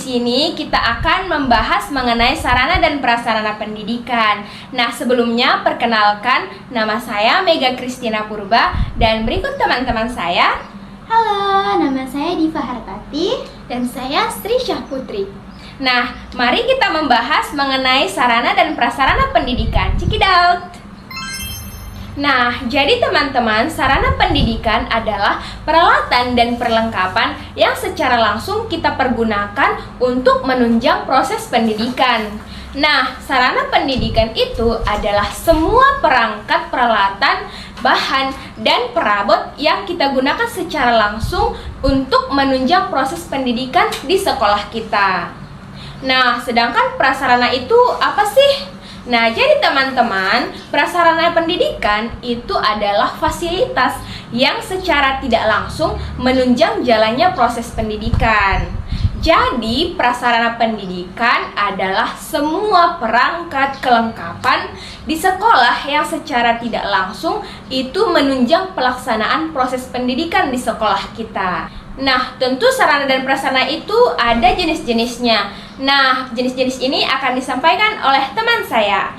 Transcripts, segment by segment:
sini kita akan membahas mengenai sarana dan prasarana pendidikan. Nah, sebelumnya perkenalkan, nama saya Mega Kristina Purba dan berikut teman-teman saya. Halo, nama saya Diva Hartati dan saya Sri Syahputri. Nah, mari kita membahas mengenai sarana dan prasarana pendidikan. Check it out! Nah, jadi teman-teman, sarana pendidikan adalah peralatan dan perlengkapan yang secara langsung kita pergunakan untuk menunjang proses pendidikan. Nah, sarana pendidikan itu adalah semua perangkat, peralatan, bahan, dan perabot yang kita gunakan secara langsung untuk menunjang proses pendidikan di sekolah kita. Nah, sedangkan prasarana itu apa sih? Nah, jadi teman-teman, prasarana pendidikan itu adalah fasilitas yang secara tidak langsung menunjang jalannya proses pendidikan. Jadi, prasarana pendidikan adalah semua perangkat kelengkapan di sekolah yang secara tidak langsung itu menunjang pelaksanaan proses pendidikan di sekolah kita. Nah, tentu sarana dan prasarana itu ada jenis-jenisnya. Nah, jenis-jenis ini akan disampaikan oleh teman saya.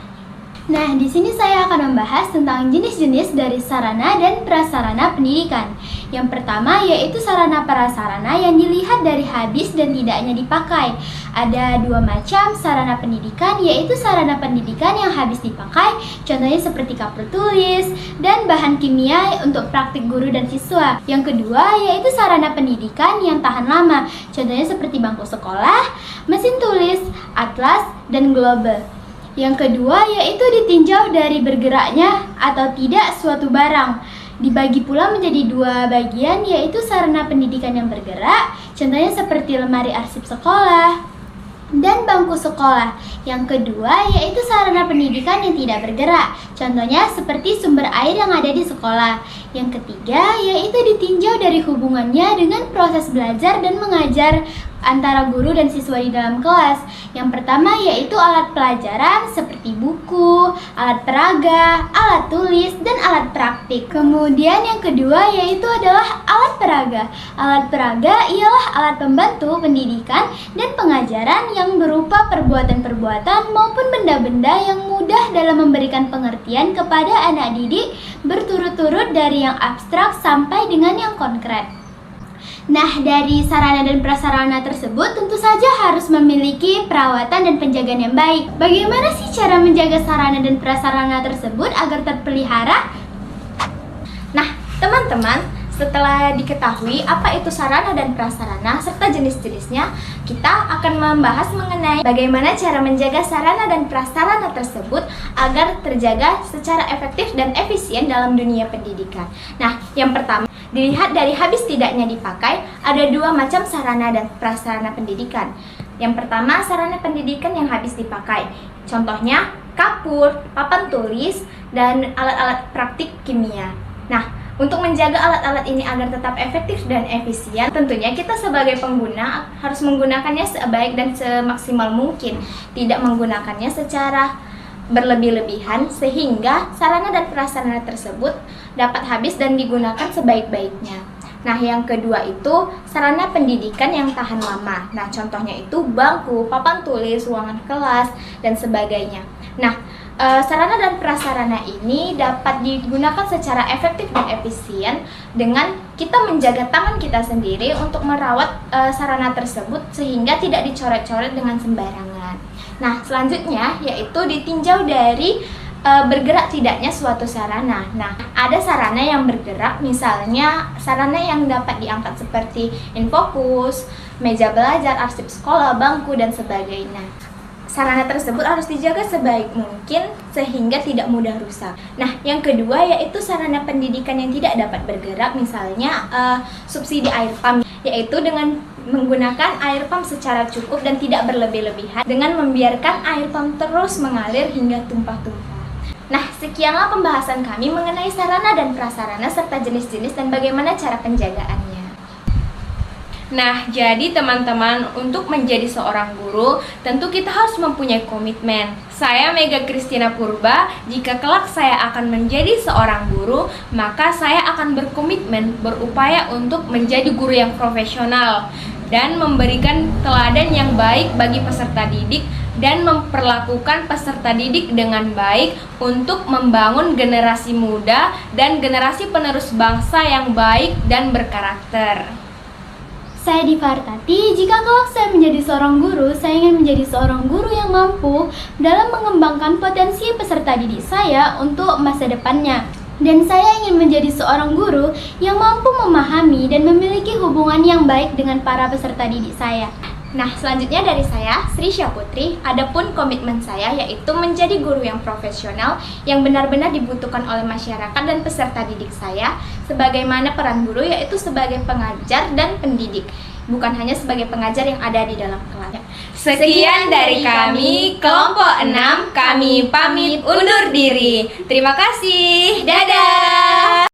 Nah, di sini saya akan membahas tentang jenis-jenis dari sarana dan prasarana pendidikan. Yang pertama yaitu sarana prasarana yang dilihat dari habis dan tidaknya dipakai. Ada dua macam sarana pendidikan, yaitu sarana pendidikan yang habis dipakai, contohnya seperti kapur tulis dan bahan kimia untuk praktik guru dan siswa. Yang kedua yaitu sarana pendidikan yang tahan lama, contohnya seperti bangku sekolah, mesin tulis, atlas, dan global. Yang kedua yaitu ditinjau dari bergeraknya atau tidak suatu barang. Dibagi pula menjadi dua bagian, yaitu sarana pendidikan yang bergerak, contohnya seperti lemari arsip sekolah dan bangku sekolah. Yang kedua yaitu sarana pendidikan yang tidak bergerak, contohnya seperti sumber air yang ada di sekolah. Yang ketiga yaitu ditinjau dari hubungannya dengan proses belajar dan mengajar antara guru dan siswa di dalam kelas. Yang pertama yaitu alat pelajaran seperti buku, alat peraga, alat tulis, dan alat praktik. Kemudian yang kedua yaitu adalah alat peraga. Alat peraga ialah alat pembantu pendidikan dan pengajaran yang berupa perbuatan-perbuatan maupun benda-benda yang mudah dalam memberikan pengertian kepada anak didik, berturut-turut dari yang abstrak sampai dengan yang konkret. Nah, dari sarana dan prasarana tersebut tentu saja harus memiliki perawatan dan penjagaan yang baik. Bagaimana sih cara menjaga sarana dan prasarana tersebut agar terpelihara? Nah, teman-teman, setelah diketahui apa itu sarana dan prasarana serta jenis-jenisnya, kita akan membahas mengenai bagaimana cara menjaga sarana dan prasarana tersebut agar terjaga secara efektif dan efisien dalam dunia pendidikan. Nah, yang pertama, dilihat dari habis tidaknya dipakai, ada dua macam sarana dan prasarana pendidikan. Yang pertama, sarana pendidikan yang habis dipakai. Contohnya, kapur, papan tulis, dan alat-alat praktik kimia. Nah, untuk menjaga alat-alat ini agar tetap efektif dan efisien, tentunya kita sebagai pengguna harus menggunakannya sebaik dan semaksimal mungkin. Tidak menggunakannya secara berlebih-lebihan sehingga sarana dan prasarana tersebut dapat habis dan digunakan sebaik-baiknya. Nah, yang kedua itu sarana pendidikan yang tahan lama. Nah, contohnya itu bangku, papan tulis, ruangan kelas, dan sebagainya. Nah, sarana dan prasarana ini dapat digunakan secara efektif dan efisien dengan kita menjaga tangan kita sendiri untuk merawat sarana tersebut sehingga tidak dicoret-coret dengan sembarangan. Nah, selanjutnya yaitu ditinjau dari bergerak tidaknya suatu sarana. Nah, ada sarana yang bergerak, misalnya sarana yang dapat diangkat seperti infokus, meja belajar, arsip sekolah, bangku, dan sebagainya. Sarana tersebut harus dijaga sebaik mungkin sehingga tidak mudah rusak. Nah, yang kedua yaitu sarana pendidikan yang tidak dapat bergerak, misalnya subsidi air pump, yaitu dengan menggunakan air pump secara cukup dan tidak berlebih-lebihan dengan membiarkan air pump terus mengalir hingga tumpah-tumpah. Nah, sekianlah pembahasan kami mengenai sarana dan prasarana serta jenis-jenis dan bagaimana cara penjagaannya. Nah, jadi teman-teman, untuk menjadi seorang guru, tentu kita harus mempunyai komitmen. Saya Mega Kristina Purba, jika kelak saya akan menjadi seorang guru, maka saya akan berkomitmen berupaya untuk menjadi guru yang profesional. dan memberikan teladan yang baik bagi peserta didik dan memperlakukan peserta didik dengan baik untuk membangun generasi muda dan generasi penerus bangsa yang baik dan berkarakter. Saya Diva Hartati, jika kelak saya menjadi seorang guru, saya ingin menjadi seorang guru yang mampu dalam mengembangkan potensi peserta didik saya untuk masa depannya. Dan saya ingin menjadi seorang guru yang mampu memahami dan memiliki hubungan yang baik dengan para peserta didik saya. Nah, selanjutnya dari saya, Sri Syaputri, adapun komitmen saya yaitu menjadi guru yang profesional yang benar-benar dibutuhkan oleh masyarakat dan peserta didik saya, sebagaimana peran guru yaitu sebagai pengajar dan pendidik, bukan hanya sebagai pengajar yang ada di dalam kelas. Sekian dari kami, kelompok 6, kami pamit undur diri. Terima kasih. Dadah.